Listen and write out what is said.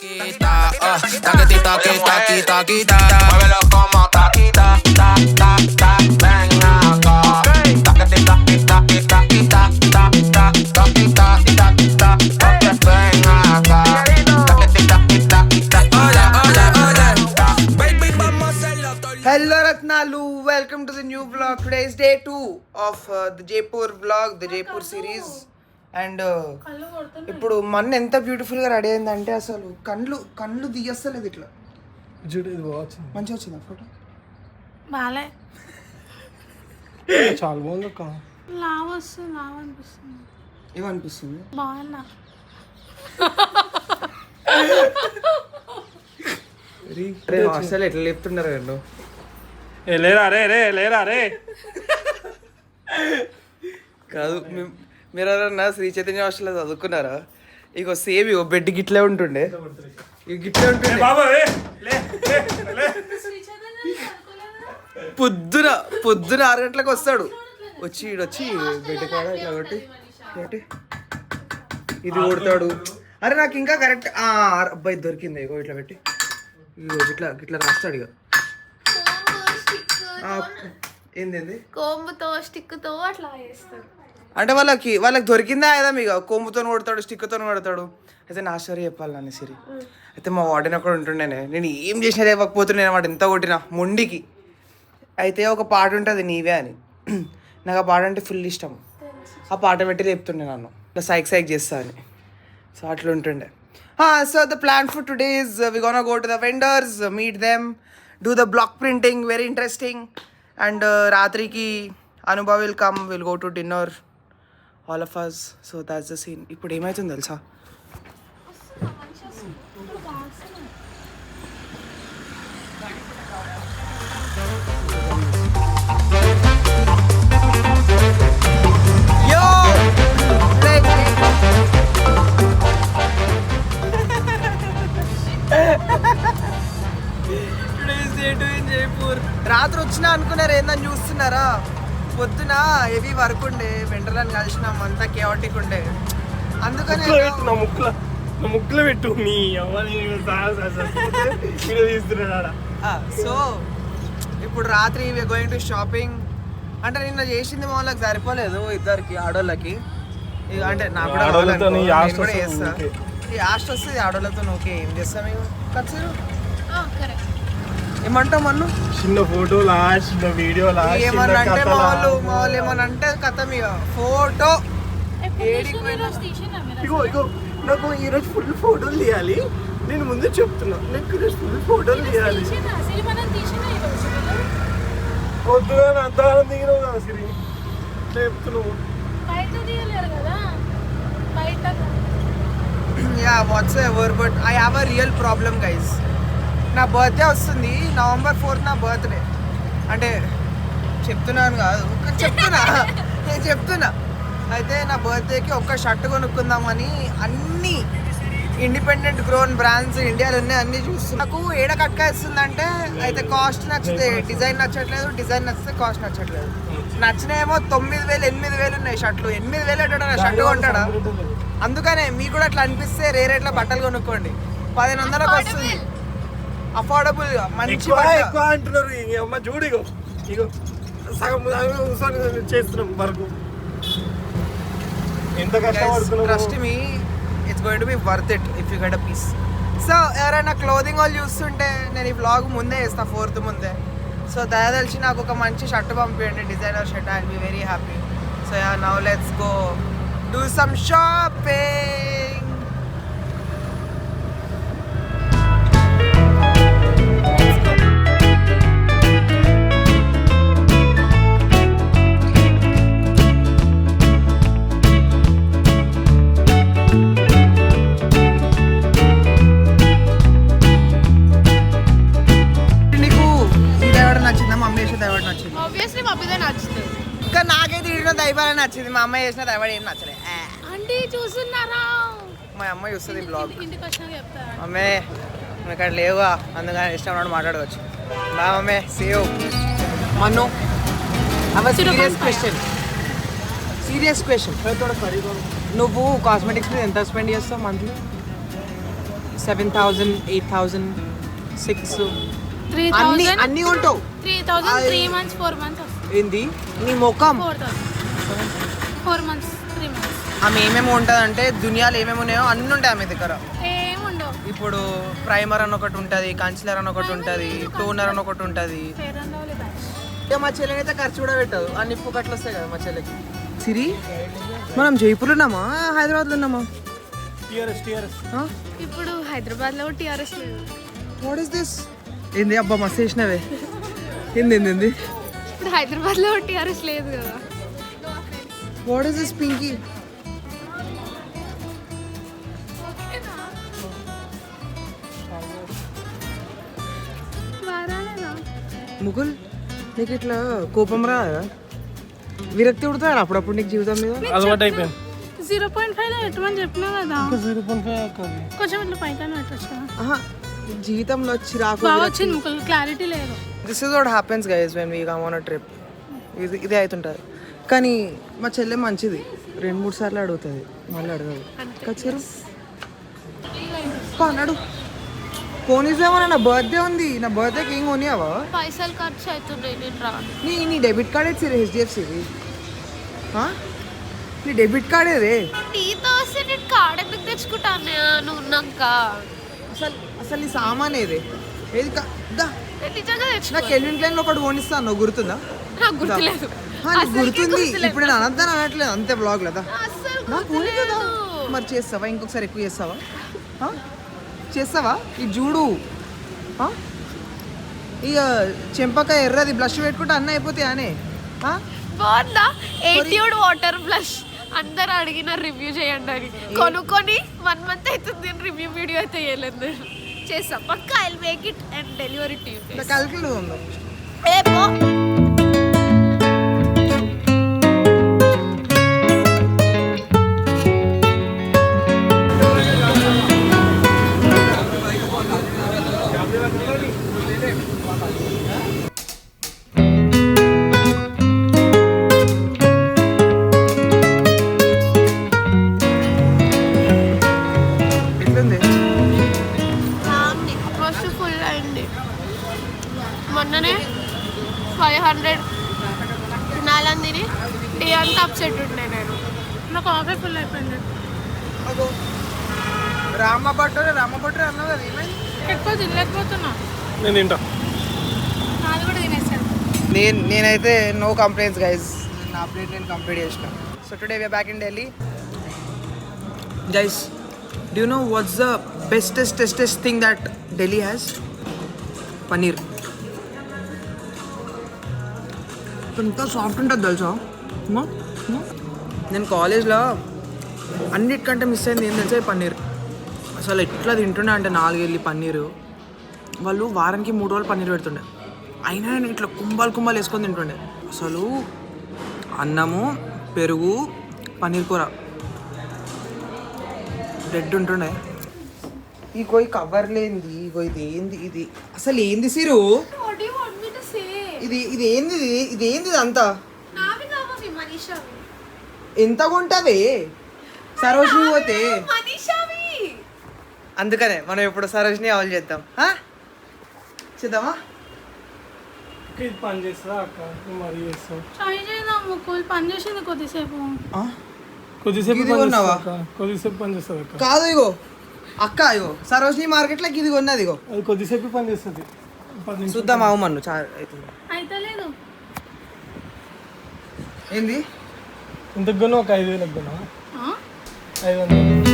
taquita, taquita, taquita, taquita. Muévelo como taquita, ta, ta, ta. Ven acá. Taquita, taquita, taquita, ta, ta, taquita, taquita. Ven acá. Taquita, taquita. Oye, oye, oye. Baby, vamos a hacerlo todo. Hello Ratnalu, welcome to the new vlog. Today is day 2 of the Jaipur vlog, the Jaipur series. And ఇప్పుడు మొన్న ఎంత beautiful గా ready అయిందంటే అసలు కళ్ళు తీయస్తలేదు ఇట్లా మంచిగా వచ్చిందా ఫోటో బాలే చాలా బాగుంది అక్క. లావ్ వస్తుంది, లావ్ అనిపిస్తుంది. ఏమనిపిస్తుంది బాగున్నా అసలు ఎట్లా లేపుతున్నారు రెండు లేరా రే కాదు మీరు ఎవరన్నా శ్రీ చైతన్య హాస్టల్లో చదువుకున్నారా? ఇగో సేమ్ ఇగో బెడ్ గిట్లే ఉంటుండే, ఇక గిట్లే ఉంటుండే. పొద్దున 6 గంటలకు వస్తాడు, వచ్చి బెడ్ కాడ ఇట్లా ఒకటి ఇది కొడతాడు. అరే నాకు ఇంకా కరెక్ట్ అబ్బాయి దొరికింది. ఇగో ఇట్లా పెట్టి ఇట్లా రాస్తాడు. ఇక ఏంది కోంబుతో స్టిక్తో అట్లా చేస్తారు. అంటే వాళ్ళకి దొరికిందా ఏదా మీకు కొమ్ముతో కొడతాడు, స్టిక్తో కొడతాడు. అయితే నా స్టోరీ చెప్పాలి నాన్న సిరి. అయితే మా వార్డెన్ ఒకడు ఉంటుండేనే, నేను ఏం చేసినా లేకపోతున్నాను వాడు ఎంత కొట్టినా మొండికి. అయితే ఒక పాట ఉంటుంది నీవే అని, నాకు ఆ పాట అంటే ఫుల్ ఇష్టం. ఆ పాట పెట్టి లేపుతుండే నన్ను ఇట్లా సైక్ చేస్తా అని. సో అట్లా ఉంటుండే. So the plan for today is we gonna go to the vendors, meet them, do the block printing, very interesting. And రాత్రికి Anubhav will come, will go to dinner all of us. So that's the scene. ఇప్పుడు ఏమైతుంది తెలుసా, జైపూర్. రాత్రి వచ్చినా అనుకున్నారు ఏందని చూస్తున్నారా? పొద్దున హెవీ వర్క్ ఉండే, వెంటర్లను కలిసినాం, అంతా కేవటిక్ ఉండే. అందుకని ముక్కులో పెట్టు నీ సో ఇప్పుడు రాత్రి వి గోయింగ్ టు షాపింగ్. అంటే నిన్న చేసింది మా వాళ్ళకి సరిపోలేదు, ఇద్దరికి ఆడోళ్ళకి. అంటే నాకు కూడా చేస్తా, ఈ ఆస్ట్ వస్తుంది ఆడోళ్ళతో. ఓకే ఏం చేస్తాం మేము ఖర్చు ఏమంటాం మన్ను చిన్న ఫోటో లాస్ట్ చిన్న వీడియో లాస్ట్ ఏమన్నా అంటే మా వాళ్ళు ఏమన్నా అంటే కథ మీద ఫోటో ఇగో నాకు ఈరోజు ఫుల్ ఫోటోలు తీయాలి. నేను ముందే చెప్తున్నా, నాకు ఈరోజు ఫుల్ ఫోటోలు తీయాలి. పొద్దుగా అంతగానం దిగినావు కదా సిరి, చెప్తున్నావు. Yeah what's ever, but I have a real problem guys. నా బర్త్డే వస్తుంది November 4th, నా బర్త్డే. అంటే చెప్తున్నాను కాదు, నేను చెప్తున్నా. అయితే నా బర్త్డేకి ఒక్క షర్ట్ కొనుక్కుందామని అన్ని ఇండిపెండెంట్ గ్రోన్ బ్రాండ్స్ ఇండియాలో ఉన్నాయి, అన్నీ చూస్తున్నా. నాకు ఏడ కట్కేస్తుందంటే అయితే కాస్ట్ నచ్చితే డిజైన్ నచ్చట్లేదు, డిజైన్ నచ్చితే కాస్ట్ నచ్చట్లేదు. నచ్చినేమో 9,000 8,000 ఉన్నాయి షర్ట్లు. 8,000 అంటాడా షర్ట్ కొంటాడా? అందుకనే మీకు కూడా అట్లా అనిపిస్తే రేట్లో బట్టలు కొనుక్కోండి, 1,500కి వస్తుంది. అఫోర్డబుల్ మంచి ఎక్కువ అంటున్నారు. అమ్మ చూడు ఇగో సగం చేస్తున్నాం వరకు ఎంత కష్టపడుతున్నాం. Trust me, it's going to be worth it if you get a piece. So ఎవరైనా క్లోదింగ్ వాళ్ళు చూస్తుంటే నేను ఈ వ్లాగ్ ముందే వేస్తాను, 4th ముందే. సో దయదలిచి నాకు ఒక మంచి షర్ట్ పంపించండి, designer shirt. I will be very happy. So yeah, now let's go do some shopping. నాకైతే ఈడిన దైవాలే నచ్చింది, మా అమ్మాయి చేసిన దైవాడు ఏం నచ్చలే. అంటే చూస్తున్నారా, మా అమ్మాయి చూస్తుంది బ్లాగ్. ఇంటికి వచ్చినాక చెప్తారా? అమ్మే నువ్వు ఇక్కడ లేవుగా, అందుకని ఇష్టం ఉన్నాడు మాట్లాడవచ్చు. బా మమ్మే, సేవ్ మన్ను. సీరియస్ క్వశ్చన్, నువ్వు కాస్మెటిక్స్ మీద ఎంత స్పెండ్ చేస్తావు మంత్లీ? 7,000, 8,000, 6 అన్ని 3,000 అన్ని ఉంటావు 3,000 3 months 4 months వస్తుంది. ఏంది నీ ముఖం 4,000 4 months 3 months ఆమె ఏమేమి ఉంటుంది అంటే దునియాలో ఏమేమి ఉన్నాయో అన్నీ ఉంటాయి ఆమె దగ్గర. ఏముండవు. ఇప్పుడు ప్రైమర్ అని ఒకటి ఉంటుంది, కన్సిలర్ అని ఒకటి ఉంటుంది, టోనర్ అని ఒకటి ఉంటుంది. Fair and lovely batch. ఇక మా చెల్లెకి అయితే ఖర్చు కూడా పెట్టదు, ఆ నిప్పు కట్లు వస్తాయి కదా మా చెల్లెకి. సిరి మనం జైపూర్లో ఉన్నామా హైదరాబాద్లో ఉన్నామా? ఇప్పుడు హైదరాబాద్లో టీఆర్ఎస్ లేదు. What is this? ఏంది అబ్బా మస్తు చేసినవే. ఏంది ఏంది ఏంది? ఇప్పుడు హైదరాబాద్లో టీఆర్ఎస్ లేదు కదా. What is this Pinky? Mukul నీకు ఇట్లా కోపం రాదా? విరక్తి ఉడతాడు అప్పుడప్పుడు నీకు జీవితం మీద? అలవాటు అయిపోయింది. 0.5 పెట్టమని చెప్పినా కదా. 0.5 కొంచెం ఇట్లా పైన పెట్టచ్చు కదా. ఆహా, జీవితంలో చిరాకు. బాగా వచ్చింది ముక్కలు, క్లారిటీ లేదు. This is what happens guys when we come on a trip. ఇదే అవుతుంటుంది. కానీ మా చెల్లె మంచిది, 2-3 సార్లు అడుగుతుంది, మళ్ళీ అడగదు. కచ్చిరు అన్నాడు. కొనిసేమో, నా బర్త్డే ఉంది, నా బర్త్డేకి ఏం కొనియావా? పైసలు ఖర్చు అవుతున్నాయి, నేను రాను. నీ డెబిట్ కార్డ్ ఏది? హెచ్డిఎఫ్సిది నీ డెబిట్ కార్డ్ ఏదే? నీతో వస్తే నేను కార్డ్ ఎందుకు తెచ్చుకుంటాను నువ్వు ఉన్నాక? అసలు నీ సామాన్ ఏదే? ఏది దా నిజంగా తెచ్చుకో. నాకు కెల్విన్ క్లైన్ లో ఒకటి కొనిస్తాను, నువ్వు గుర్తుందా? నాకు గుర్తులేదు. నీకు గుర్తుంది, ఇప్పుడు నేను అనంతాను అనట్లేదు, అంతే బ్లాగ్ లేదా అస్సలు నాకు కొని కదా. మరి చేస్తావా? ఇంకొకసారి ఎక్కువ చేస్తావా? చేస్తావా? ఇది చూడు, ఇక చెంపకాయ ఎర్రది బ్లష్ పెట్టుకుంటే అన్నీ అయిపోతాయి అనే. బాగుందా? ఎయిట్యూడ్ వాటర్ బ్లష్ అందరు అడిగిన రివ్యూ చేయండి అని కొనుక్కొని 1 month అవుతుంది, రివ్యూ వీడియో అయితే చేయలేదు. చేస్తా పక్కా. I will make it and delivery to you. కలికిలు ఉందా? ఏ పో. మస్తు ఫుల్ అయింది. మొన్ననే 500 తినాలని తిని టీ అంతా అప్సెట్ ఉండే నేను. నాకు ఆఫే ఫుల్ అయిపోయింది. రామభట్టు అన్నావు కదా, ఏమైంది? ఎక్కువ తినలేకపోతున్నా. నేను తింటా. అది కూడా తినేసాను. నేనైతే నో కంప్లైంట్స్ గైస్, నా ప్లేట్ నేను కంప్లీట్ చేసిన. So today we're back in Delhi guys. Do you know what's the bestest thing that Delhi has? Paneer. ఎంత సాఫ్ట్ ఉంటుంది తెలుసా. నేను కాలేజ్లో అన్నిటికంటే మిస్ అయింది ఏం తెలుసా? పన్నీర్. అసలు ఎట్లా తింటుండే అంటే 4 వెళ్ళి పన్నీరు. వాళ్ళు వారానికి 3 రోజులు పన్నీర్ పెడుతుండే, అయినా నేను ఇట్లా కుంభాలు వేసుకొని తింటుండే. అసలు అన్నము, పెరుగు, పన్నీర్ కూర డెడ్ ఉంటుండే. ఇగో ఈ కవర్ లేనిది, ఇగో ఇది ఏంది? ఇది అసలు ఏంది సిరు? What do you want me to say? ఇది ఏంది అంతా? నావి కావాలి మనీషావి. ఎంత కొంటావే సరోజిని పోతే? మనీషావి. అందుకనే మనం ఇప్పుడు సరోజిని అవల్ చేద్దాం. చేద్దామా? ఇది పని చేస్తుందా అక్క? మరి చేస్తాం. ట్రై చేద్దాం. ముక్కులు పని చేసింది కొద్దిసేపు. కొద్దిసేపు ఇది కొన్నావా? కొద్దిసేపు పని చేస్తుంది అక్క. కాదు, ఇగో అక్క, ఇగో సరోజిని మార్కెట్లో ఇది కొన్నది. ఇగో అది కొద్దిసేపు పని చేస్తుంది. చూద్దాం. అవమన్ను అయితే లేదు. ఏంది? ఇంతకు ఒక 5,000 కొన్నా. 500.